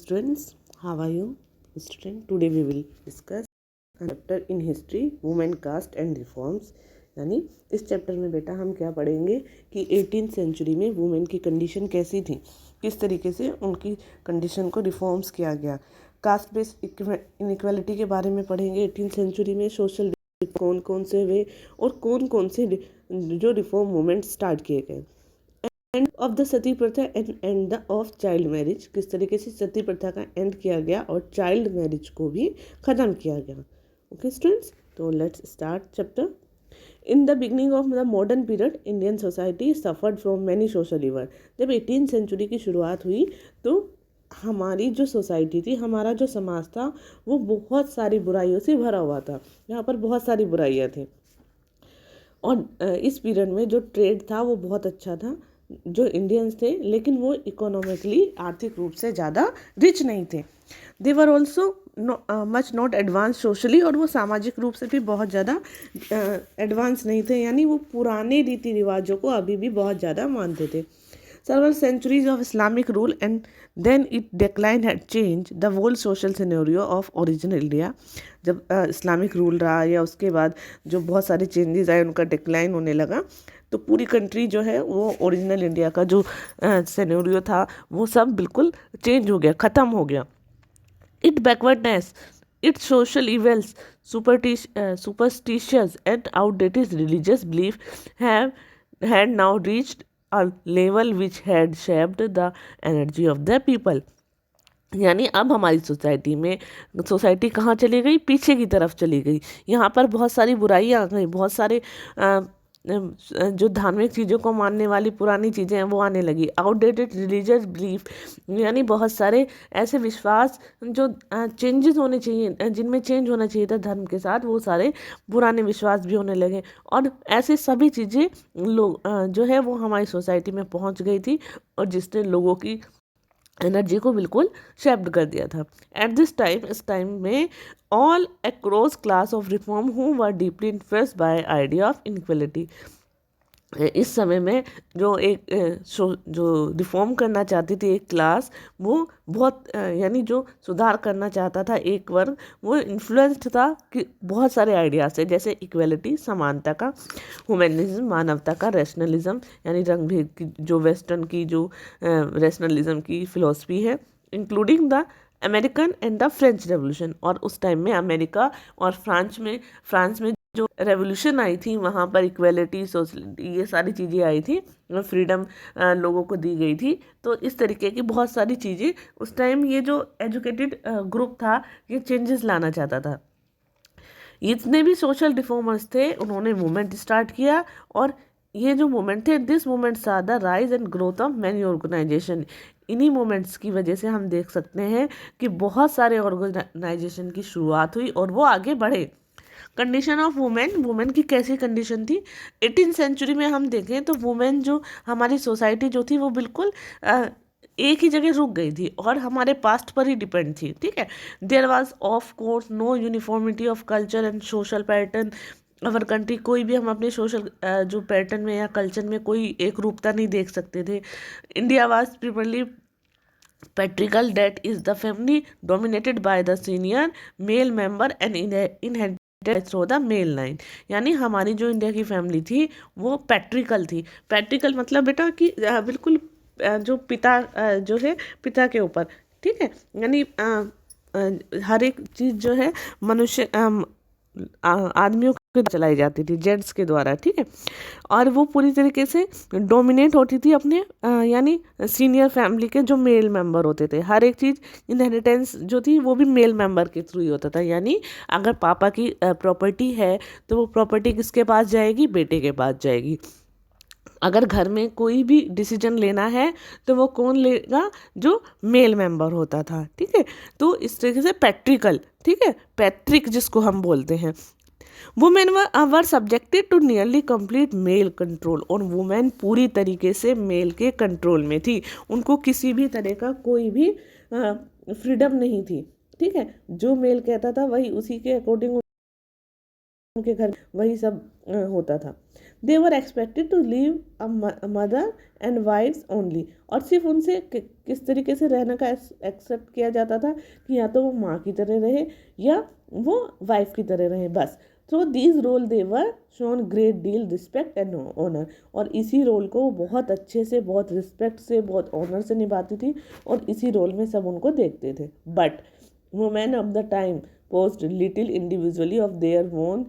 students, how are you? Student, today we will discuss a chapter in history, women caste and reforms. यानी इस chapter में बेटा हम क्या पढ़ेंगे कि 18th सेंचुरी में वुमेन की कंडीशन कैसी थी, किस तरीके से उनकी कंडीशन को रिफॉर्म्स किया गया। कास्ट बेस्ड इनइक्वालिटी के बारे में पढ़ेंगे 18th सेंचुरी में, सोशल कौन कौन से हुए और कौन कौन से जो रिफॉर्म मूवमेंट स्टार्ट किए गए। एंड ऑफ द सती प्रथा and the of child marriage, किस तरीके से सती प्रथा का एंड किया गया और चाइल्ड मैरिज को भी ख़त्म किया गया। ओके स्टूडेंट्स, तो let's start chapter. In the beginning of the modern period Indian society suffered from many social evil. जब 18th सेंचुरी की शुरुआत हुई तो हमारी जो सोसाइटी थी, हमारा जो समाज था, वो बहुत सारी बुराइयों से भरा हुआ था। यहाँ पर बहुत सारी बुराइयाँ थी और इस पीरियड में जो ट्रेड था वो बहुत अच्छा था। जो इंडियंस थे लेकिन वो इकोनॉमिकली आर्थिक रूप से ज़्यादा रिच नहीं थे। They were also much not advance socially, और वो सामाजिक रूप से भी बहुत ज़्यादा एडवांस नहीं थे, यानी वो पुराने रीति रिवाजों को अभी भी बहुत ज़्यादा मानते थे। Several centuries of Islamic rule and then its decline had changed the whole social scenario of original India. जब इस्लामिक रूल रहा या उसके बाद जो बहुत सारे चेंजेस आए, उनका डिक्लाइन होने लगा, तो पूरी कंट्री जो है वो ओरिजिनल इंडिया का जो सिनेरियो था वो सब बिल्कुल चेंज हो गया, ख़त्म हो गया। It backwardness, it social इवेल्स, superstitious and outdated religious belief had now reached a level which had shaped the energy of the people. यानी अब हमारी सोसाइटी कहाँ चली गई? पीछे की तरफ चली गई। यहाँ पर बहुत सारी बुराइयाँ आ गई, बहुत सारे जो धार्मिक चीज़ों को मानने वाली पुरानी चीज़ें हैं वो आने लगी। आउटडेटेड रिलीजियस बिलीफ, यानी बहुत सारे ऐसे विश्वास जो चेंजेस होने चाहिए, जिनमें चेंज होना चाहिए था धर्म के साथ, वो सारे पुराने विश्वास भी होने लगे। और ऐसे सभी चीज़ें लोग जो है वो हमारी सोसाइटी में पहुंच गई थी और जिसने लोगों की एनर्जी को बिल्कुल शेप्ड कर दिया था। एट इस टाइम में all across class of reform who were deeply influenced by idea of inequality. इस समय में जो रिफॉर्म करना चाहती थी एक क्लास, वो बहुत यानी जो सुधार करना चाहता था एक वर्ग, वो इन्फ्लुएंस्ड था कि बहुत सारे आइडियाज से, जैसे इक्वलिटी, समानता का, ह्यूमनिज्म, मानवता का, रैशनलिज्म यानी रंग भेद की, जो वेस्टर्न की जो रैशनलिज्म की फिलॉसफी है, including the American and the French revolution. और उस टाइम में अमेरिका और फ्रांस में जो रेवोल्यूशन आई थी, वहाँ पर इक्वलिटी, सोशलिटी, ये सारी चीज़ें आई थी, फ्रीडम लोगों को दी गई थी। तो इस तरीके की बहुत सारी चीज़ें उस टाइम ये जो एजुकेटेड ग्रुप था ये चेंजेस लाना चाहता था। जितने भी सोशल रिफॉर्मर्स थे उन्होंने मूवमेंट स्टार्ट किया, और ये जो मूवमेंट थे, this movement saw the rise and growth of many organization. इन्हीं मूवमेंट्स की वजह से हम देख सकते हैं कि बहुत सारे ऑर्गेनाइजेशन की शुरुआत हुई और वो आगे बढ़े। कंडीशन ऑफ वुमेन की कैसी कंडीशन थी 18th सेंचुरी में? हम देखें तो वुमेन जो हमारी सोसाइटी जो थी वो बिल्कुल एक ही जगह रुक गई थी और हमारे पास्ट पर ही डिपेंड थी। ठीक है, there was of course no uniformity of culture and social pattern our country. कोई भी हम अपने सोशल जो पैटर्न में या कल्चर में कोई एक रूपता नहीं देख सकते थे। India was properly patriarchal, that is the family dominated by the senior male member and inherited through the male line। यानी हमारी जो इंडिया की फैमिली थी वो पैट्रिकल थी। पैट्रिकल मतलब बेटा कि बिल्कुल जो पिता जो है पिता के ऊपर, ठीक है, यानी हर एक चीज़ जो है मनुष्य आदमियों के चलाई जाती थी, जेंट्स के द्वारा, ठीक है, और वो पूरी तरीके से डोमिनेट होती थी अपने यानी सीनियर फैमिली के जो मेल मेंबर होते थे। हर एक चीज़ इनहेरिटेंस जो थी वो भी मेल मेंबर के थ्रू ही होता था। यानी अगर पापा की प्रॉपर्टी है तो वो प्रॉपर्टी किसके पास जाएगी? बेटे के पास जाएगी। अगर घर में कोई भी डिसीजन लेना है तो वो कौन लेगा? जो मेल मेंबर होता था, ठीक है। तो इस तरीके से पैट्रिकल, ठीक है, पैट्रिक जिसको हम बोलते हैं। Women were subjected to nearly complete male control, और वुमेन पूरी तरीके से मेल के कंट्रोल में थी। उनको किसी भी तरह का कोई भी फ्रीडम नहीं थी, ठीक है। जो मेल कहता था वही उसी के अकॉर्डिंग उनके घर वही सब होता था। They were expected to live a mother and wifes only, और सिर्फ उनसे किस तरीके से रहने का एक्सेप्ट किया जाता था कि या तो वो माँ की तरह रहे या वो वाइफ की तरह रहे, बस। Through these role they were shown great deal respect and honour, और इसी रोल को वो बहुत अच्छे से, बहुत रिस्पेक्ट से, बहुत ऑनर से निभाती थी, और इसी रोल में सब उनको देखते थे। But women of the time posed little individually of their own,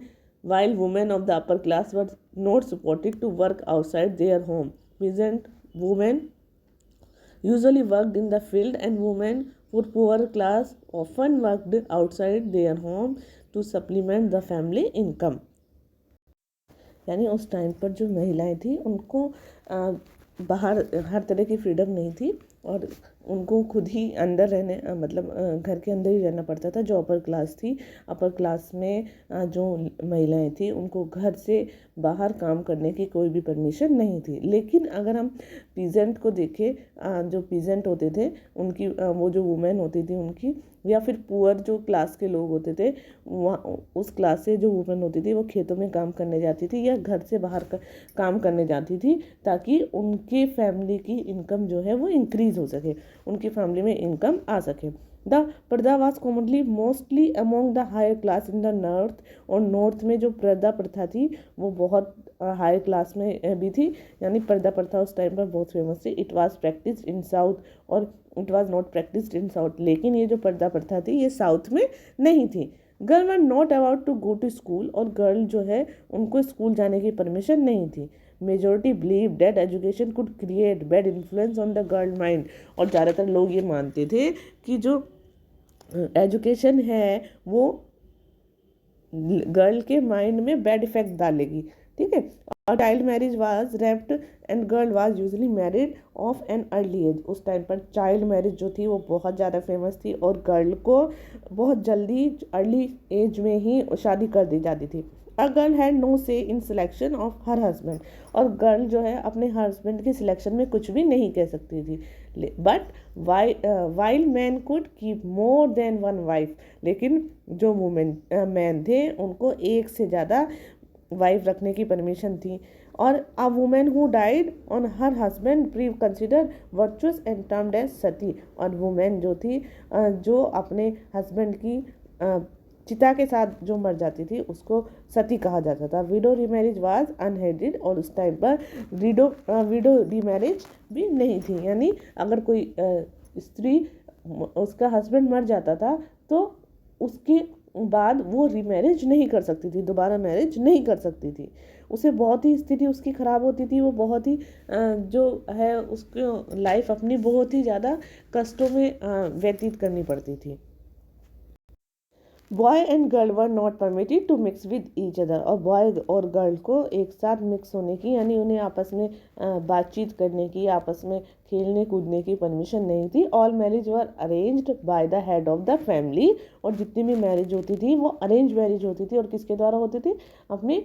while women of the upper class were not supported to work outside their home. Peasant women usually worked in the field, and women for poor class often worked outside their home to supplement the family income. यानी उस time पर जो महिलाएं थी उनको बाहर हर तरह की फ्रीडम नहीं थी, और उनको खुद ही अंदर रहने मतलब घर के अंदर ही रहना पड़ता था। जो अपर क्लास थी, अपर क्लास में जो महिलाएं थी उनको घर से बाहर काम करने की कोई भी परमिशन नहीं थी। लेकिन अगर हम पीजेंट को देखें, जो पीजेंट होते थे उनकी वो जो वुमेन होती थी उनकी, या फिर पुअर जो क्लास के लोग होते थे, वहाँ उस क्लास से जो वुमेन होती थी वो खेतों में काम करने जाती थी या घर से बाहर काम करने जाती थी, ताकि उनके फैमिली की इनकम जो है वो इंक्रीज हो सके, उनकी फैमिली में इनकम आ सके। The purdah was commonly mostly among the higher class in the north, और नॉर्थ में जो पर्दा प्रथा थी वो बहुत हाई क्लास में भी थी, यानी पर्दा प्रथा उस टाइम पर बहुत फेमस थी। It was practice in south, और it was not practised in south, लेकिन ये जो पर्दा प्रथा थी ये साउथ में नहीं थी। Girl were not allowed to go to school, और गर्ल जो है उनको स्कूल जाने की परमिशन नहीं थी। Majority believe that education could create bad influence on the girl mind, और ज़्यादातर लोग ये मानते थे कि जो एजुकेशन है वो गर्ल के माइंड में बैड इफेक्ट डालेगी, ठीक है। और child marriage was rampant and girl was usually married of an early age. उस टाइम पर चाइल्ड मैरिज जो थी वो बहुत ज़्यादा फेमस थी, और गर्ल को बहुत जल्दी अर्ली एज में ही शादी कर दी जाती थी। अ गर्ल हैड नो से in selection of her husband, और गर्ल जो है अपने हस्बैंड की सिलेक्शन में कुछ भी नहीं कह सकती थी। But while man could keep more than one wife, लेकिन जो वुमेन मैन थे उनको एक से ज़्यादा वाइफ रखने की परमिशन थी। और a women who died on her husband pre consider virtuous and termed as sati, और वुमेन जो थी जो अपने हस्बैंड की चिता के साथ जो मर जाती थी उसको सती कहा जाता था। विडो रीमैरिज वाज अनहेडेड, और उस टाइम पर विडो रीमैरिज भी नहीं थी, यानी अगर कोई स्त्री उसका हस्बैंड मर जाता था तो उसके बाद वो रीमैरिज नहीं कर सकती थी, दोबारा मैरिज नहीं कर सकती थी। उसे बहुत ही स्थिति उसकी ख़राब होती थी, वो बहुत ही जो है उसको लाइफ अपनी बहुत ही ज़्यादा कष्टों में व्यतीत करनी पड़ती थी। Boy and girl were not permitted to mix with each other, और बॉय और गर्ल को एक साथ मिक्स होने की, यानी उन्हें आपस में बातचीत करने की, आपस में खेलने कूदने की परमिशन नहीं थी। All marriage were arranged by the head of the family, और जितनी भी मैरिज होती थी वो अरेंज मैरिज होती थी, और किसके द्वारा होती थी? अपनी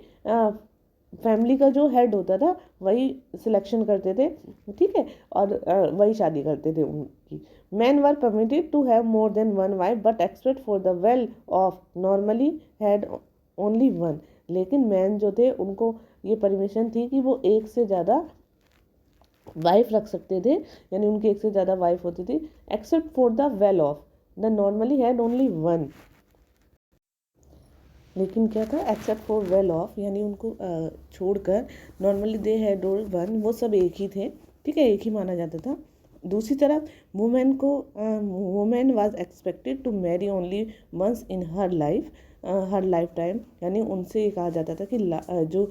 फैमिली का जो हेड होता था वही सिलेक्शन करते थे, ठीक है, और वही शादी करते थे उनकी। Men were permitted to have more than one wife, but except for the well off normally had only one. लेकिन मैन जो थे उनको ये परमिशन थी कि वो एक से ज़्यादा वाइफ रख सकते थे, यानी उनकी एक से ज़्यादा वाइफ होती थी। Except for the well of the normally had only one, लेकिन क्या था? एक्सेप्ट फॉर वेल ऑफ, यानी उनको छोड़कर normally they had only one, वो सब एक ही थे, ठीक है, एक ही माना जाता था। दूसरी तरफ women was expected to marry only once in her lifetime, यानी उनसे ये कहा जाता था कि जो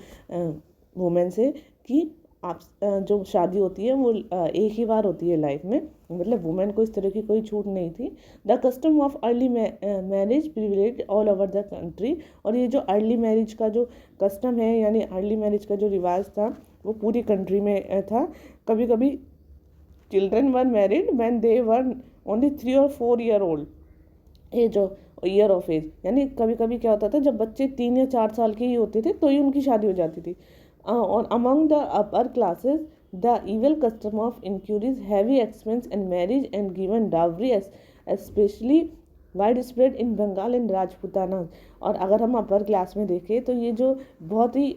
वुमेन से कि आप जो शादी होती है वो एक ही बार होती है लाइफ में, मतलब वुमेन को इस तरह की कोई छूट नहीं थी। The custom of early marriage privilege all over the country, और ये जो अर्ली मैरिज का जो कस्टम है, यानी अर्ली मैरिज का जो रिवाज था वो पूरी कंट्री में था। कभी कभी children were married when they were only 3 or 4 year old age year of age, यानी कभी कभी क्या होता था जब बच्चे 3 या 4 साल के ही होते थे तो ही उनकी शादी हो जाती थी। और among the upper classes the evil custom of inquiries heavy expense and marriage and given dowry specially wide spread in Bengal and Rajputana. और अगर हम अपर क्लास में देखें तो ये जो बहुत ही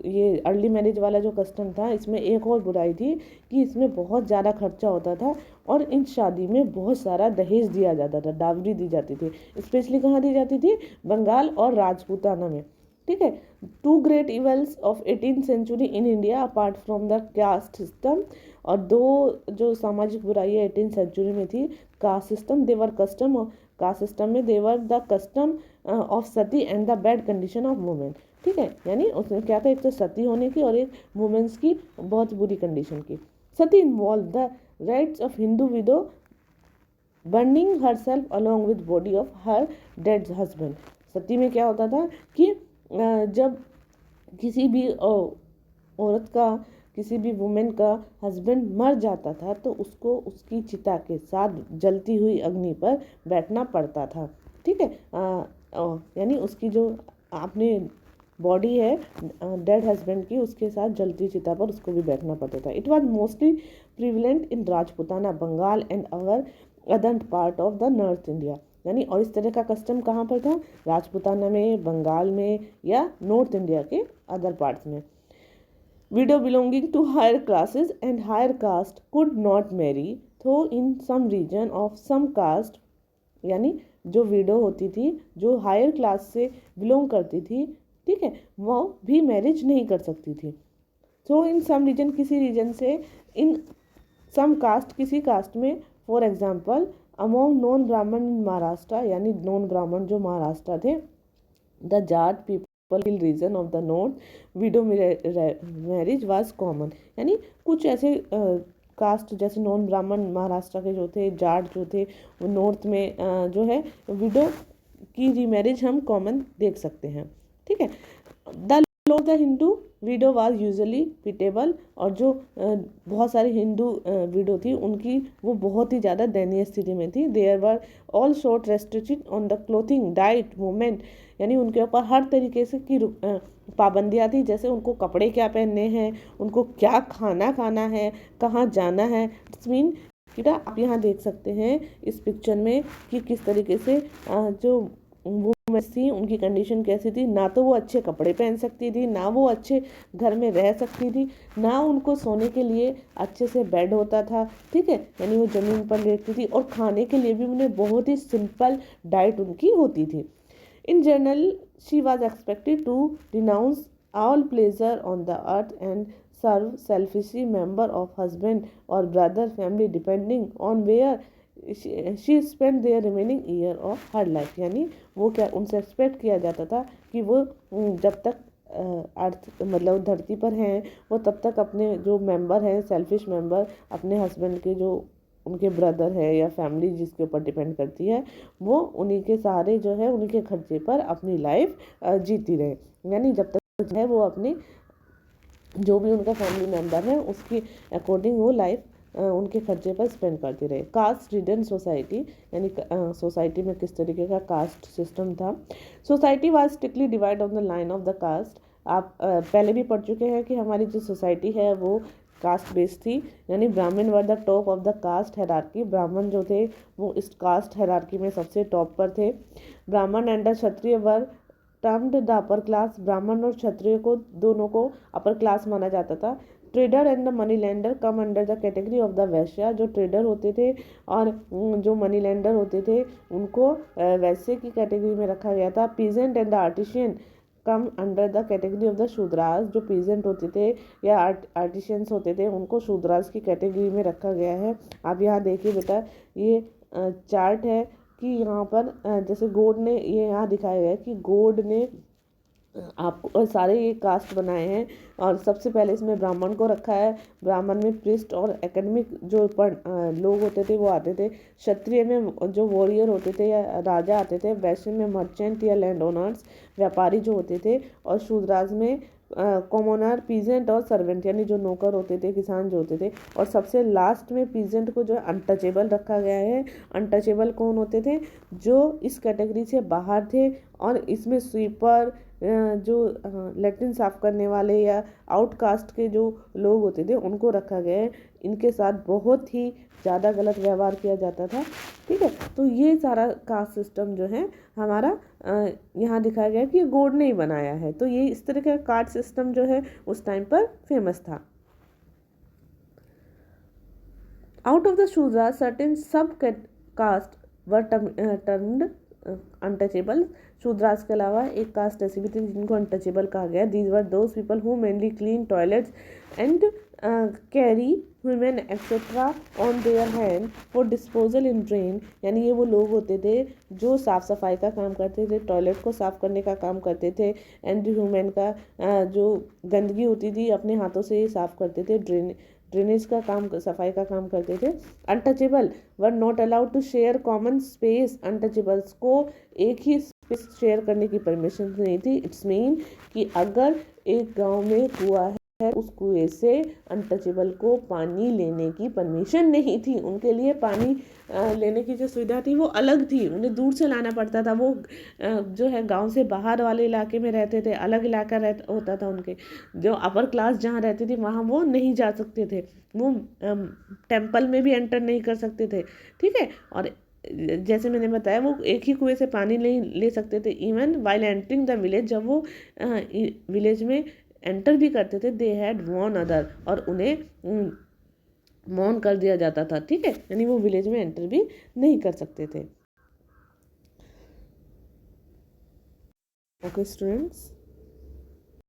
ये अर्ली मैरिज वाला जो कस्टम था, इसमें एक और बुराई थी कि इसमें बहुत ज़्यादा खर्चा होता था और इन शादी में बहुत सारा दहेज दिया जाता था, डावरी दी जाती थी। स्पेशली कहाँ दी जाती थी? बंगाल और राजपूताना में। ठीक है। Two great evils of 18th century in India apart from the caste system, और दो जो सामाजिक बुराइयाँ 18th सेंचुरी में थी, caste system, there were custom, caste system में there were the custom of sati and the bad condition of women. ठीक है, यानी उसमें क्या था, एक तो सती होने की और एक वुमेन्स की बहुत बुरी कंडीशन की। Sati involve the rites of Hindu widow burning her self along with body of her dead husband. Sati में क्या होता था कि जब किसी भी औरत का, किसी भी वुमेन का हस्बैंड मर जाता था तो उसको उसकी चिता के साथ जलती हुई अग्नि पर बैठना पड़ता था। ठीक है, यानी उसकी जो अपने बॉडी है डेड हस्बैंड की, उसके साथ जलती चिता पर उसको भी बैठना पड़ता था। It was mostly prevalent in Rajputana, Bengal and our other part of the north India. यानी और इस तरह का कस्टम कहाँ पर था? राजपूताना में, बंगाल में या नॉर्थ इंडिया के अदर पार्ट्स में। Widow belonging to higher classes and higher caste could not marry, though in some region of some caste, यानी जो विडो होती थी, जो हायर क्लास से बिलोंग करती थी, ठीक है, वो भी मैरिज नहीं कर सकती थी। तो इन सम रीजन, किसी रीजन से, इन सम कास्ट, किसी कास्ट में, for example among non Brahmin in Maharashtra, यानी नॉन ब्राह्मण जो महाराष्ट्र थे, the Jat people region of the north widow marriage was common. यानी कुछ ऐसे कास्ट जैसे नॉन ब्राह्मण महाराष्ट्र के जो थे, जाट जो थे, वो नॉर्थ में जो है विडो की रीमैरिज हम कॉमन देख सकते हैं। ठीक है। The the Hindu window was usually pitiable, और जो बहुत सारी हिंदू विडो थी उनकी वो बहुत ही ज़्यादा दयनीय स्थिति में थी। There were all sort restriction on the clothing, diet, movement, यानी उनके ऊपर हर तरीके से की पाबंदियाँ थी, जैसे उनको कपड़े क्या पहनने हैं, उनको क्या खाना खाना है, कहाँ जाना है। इट्स मीन कि आप यहाँ देख सकते हैं इस पिक्चर में कि किस तरीके से जो वुमेन्स थी उनकी कंडीशन कैसी थी। ना तो वो अच्छे कपड़े पहन सकती थी, ना वो अच्छे घर में रह सकती थी, ना उनको सोने के लिए अच्छे से बेड होता था। ठीक है, यानी वो ज़मीन पर लेटती थी, और खाने के लिए भी उन्हें बहुत ही सिंपल डाइट उनकी होती थी। In general she was expected to renounce all pleasure on the earth and serve selfishly member of husband और brother family depending on where she spend their remaining year of her life. यानी वो क्या, उनसे expect किया जाता था कि वो जब तक अर्थ मतलब धरती पर हैं, वो तब तक अपने जो मेंबर हैं, सेल्फिश मेंबर, अपने हस्बैंड के जो उनके ब्रदर है या फैमिली जिसके ऊपर डिपेंड करती है, वो उन्हीं के सहारे जो है, उन्हीं के खर्चे पर अपनी लाइफ जीती रहे। यानी जब तक जो है वो अपने जो भी उनका फैमिली मेंबर है उसकी अकॉर्डिंग वो लाइफ उनके खर्चे पर स्पेंड करते रहे। कास्ट रिडन सोसाइटी, यानी सोसाइटी में किस तरीके का कास्ट सिस्टम था। Society was strictly divide on the line of the caste. आप पहले भी पढ़ चुके हैं कि हमारी जो सोसाइटी है वो कास्ट बेस्ड थी, यानी Brahmin were the top of the caste hierarchy. Brahmin जो थे वो इस कास्ट हैरार्की में सबसे टॉप पर थे। ब्राह्मण and the Kshatriya were termed the upper class. ब्राह्मण और क्षत्रिय को दोनों को अपर क्लास माना जाता था। Trader and the money lender come under the category of the वैश्या। जो ट्रेडर होते थे और जो मनी लैंडर होते थे उनको वैश्य की कैटेगरी में रखा गया था। Peasant and the artisan come under the category of the Shudras. जो पीजेंट होते थे या आर्टिशियंस होते थे उनको शूद्रास की कैटेगरी में रखा गया है। आप यहाँ देखिए बेटा, ये चार्ट है कि यहाँ पर जैसे गॉड ने, ये यहाँ दिखाया गया है कि गॉड ने आपको सारे ये कास्ट बनाए हैं, और सबसे पहले इसमें ब्राह्मण को रखा है। ब्राह्मण में प्रिस्ट और एकेडमिक जो लोग होते थे वो आते थे। क्षत्रिय में जो वॉरियर होते थे या राजा आते थे। वैश्य में मर्चेंट या लैंड ओनर्स, व्यापारी जो होते थे। और शूद्राज में कॉमनर, पीजेंट और सर्वेंट, यानी जो नौकर होते थे, किसान जो होते थे। और सबसे लास्ट में पीजेंट को जो है रखा गया है। अनटचेबल कौन होते थे? जो इस कैटेगरी से बाहर थे, और इसमें स्वीपर, जो लैट्रिन साफ करने वाले या आउटकास्ट के जो लोग होते थे उनको रखा गया है। इनके साथ बहुत ही ज़्यादा गलत व्यवहार किया जाता था। ठीक है, तो ये सारा कास्ट सिस्टम जो है हमारा यहाँ दिखाया गया कि गॉड ने ही बनाया है। तो ये इस तरह का कास्ट सिस्टम जो है उस टाइम पर फेमस था। Out of the Shudra, certain sub-caste were termed untouchable. Shudras के अलावा एक कास्ट ऐसी भी थी जिनको अनटचेबल कहा गया। These were those people who mainly clean toilets and carry women etcetera on their hand for disposal in drain. यानी ये वो लोग होते थे जो साफ़ सफाई का काम करते थे, टॉयलेट को साफ़ करने का काम करते थे, एंड ह्यूमन का जो गंदगी होती थी अपने हाथों से साफ़ करते थे, ड्रेनेज का काम, सफाई का काम करते थे। Untouchable were not allowed to share common space. Untouchables को एक ही स्पेस शेयर करने की परमिशन नहीं थी। इट्स मीन कि अगर एक गांव में कुआं है, उस कुएं से अनटचेबल को पानी लेने की परमिशन नहीं थी। उनके लिए पानी लेने की जो सुविधा थी वो अलग थी, उन्हें दूर से लाना पड़ता था। वो जो है गांव से बाहर वाले इलाके में रहते थे, अलग इलाका होता था उनके। जो अपर क्लास जहाँ रहती थी वहाँ वो नहीं जा सकते थे, वो टेम्पल में भी एंटर नहीं कर सकते थे। ठीक है, और जैसे मैंने बताया वो एक ही कुएं से पानी नहीं ले सकते थे। Even while entering the village, जब वो विलेज में एंटर भी करते थे, दे हैड वॉर्न अदर, और उन्हें मौन कर दिया जाता था। ठीक है, यानी वो विलेज में एंटर भी नहीं कर सकते थे। Okay students.